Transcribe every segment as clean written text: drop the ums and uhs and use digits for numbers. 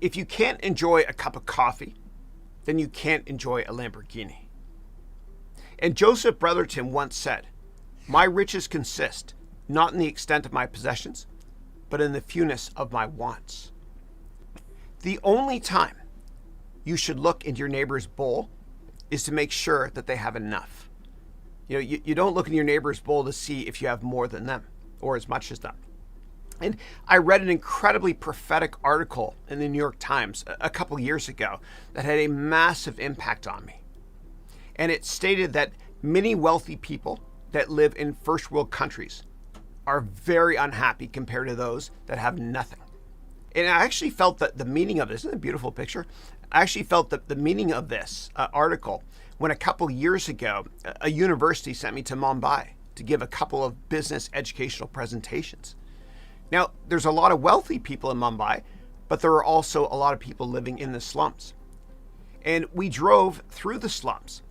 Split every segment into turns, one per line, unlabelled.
If you can't enjoy a cup of coffee, then you can't enjoy a Lamborghini. And Joseph Brotherton once said, "My riches consist not in the extent of my possessions, but in the fewness of my wants." The only time you should look into your neighbor's bowl is to make sure that they have enough. You don't look in your neighbor's bowl to see if you have more than them or as much as them. And I read an incredibly prophetic article in the New York Times a couple years ago that had a massive impact on me. And it stated that many wealthy people that live in first world countries are very unhappy compared to those that have nothing. And I actually felt that the meaning of this, isn't it a beautiful picture? I actually felt that the meaning of this article when a couple years ago, a university sent me to Mumbai to give a couple of business educational presentations. Now, there's a lot of wealthy people in Mumbai, but there are also a lot of people living in the slums. And we drove through the slums,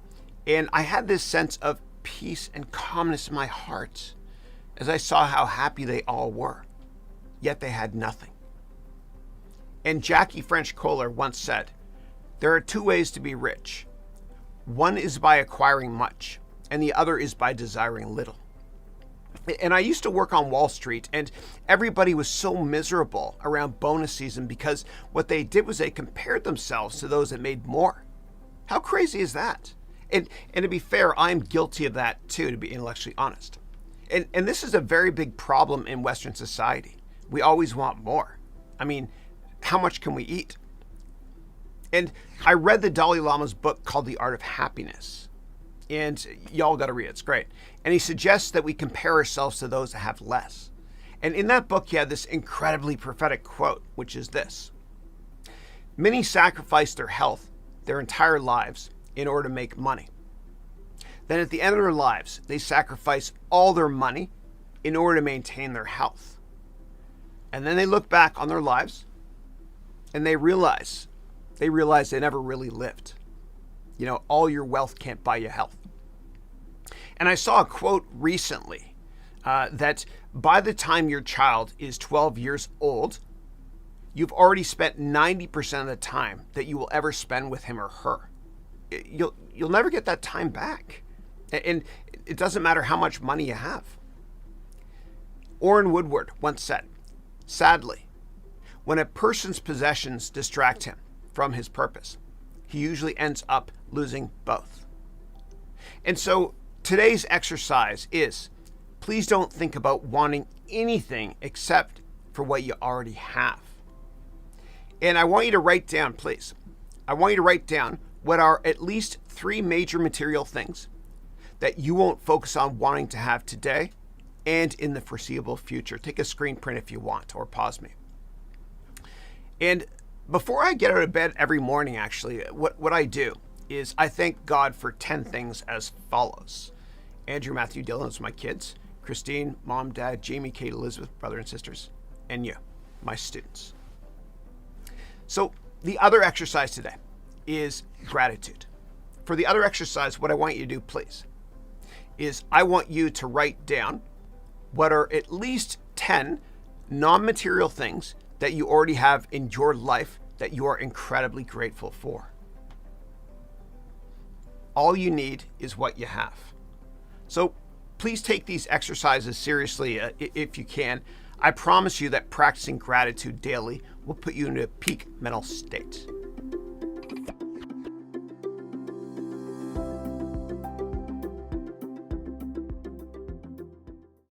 and I had this sense of peace and calmness in my heart as I saw how happy they all were, yet they had nothing. And Jackie French Kohler once said, "There are two ways to be rich. One is by acquiring much, and the other is by desiring little." And I used to work on Wall Street, and everybody was so miserable around bonus season because what they did was they compared themselves to those that made more. How crazy is that? And to be fair, I'm guilty of that too, to be intellectually honest. And this is a very big problem in Western society. We always want more. I mean, how much can we eat? And I read the Dalai Lama's book called The Art of Happiness. And y'all got to read it. It's great. And he suggests that we compare ourselves to those that have less. And in that book, he had this incredibly prophetic quote, which is this: "Many sacrifice their health, their entire lives, in order to make money. Then at the end of their lives, they sacrifice all their money in order to maintain their health. And then they look back on their lives and they realize they never really lived. All your wealth can't buy you health." And I saw a quote recently that by the time your child is 12 years old, you've already spent 90% of the time that you will ever spend with him or her. You'll never get that time back. And it doesn't matter how much money you have. Orrin Woodward once said, "Sadly, when a person's possessions distract him from his purpose, he usually ends up losing both." And so today's exercise is, please don't think about wanting anything except for what you already have. And I want you to write down, please, I want you to write down what are at least 3 major material things that you won't focus on wanting to have today and in the foreseeable future. Take a screen print if you want, or pause me. And before I get out of bed every morning, actually, what I do is I thank God for 10 things as follows. Andrew, Matthew, Dylan, those are my kids. Christine, mom, dad, Jamie, Kate, Elizabeth, brother and sisters, and you, my students. So the other exercise today is gratitude. For the other exercise, what I want you to do, please, is I want you to write down what are at least 10 non-material things that you already have in your life that you are incredibly grateful for. All you need is what you have. So please take these exercises seriously if you can. I promise you that practicing gratitude daily will put you into a peak mental state.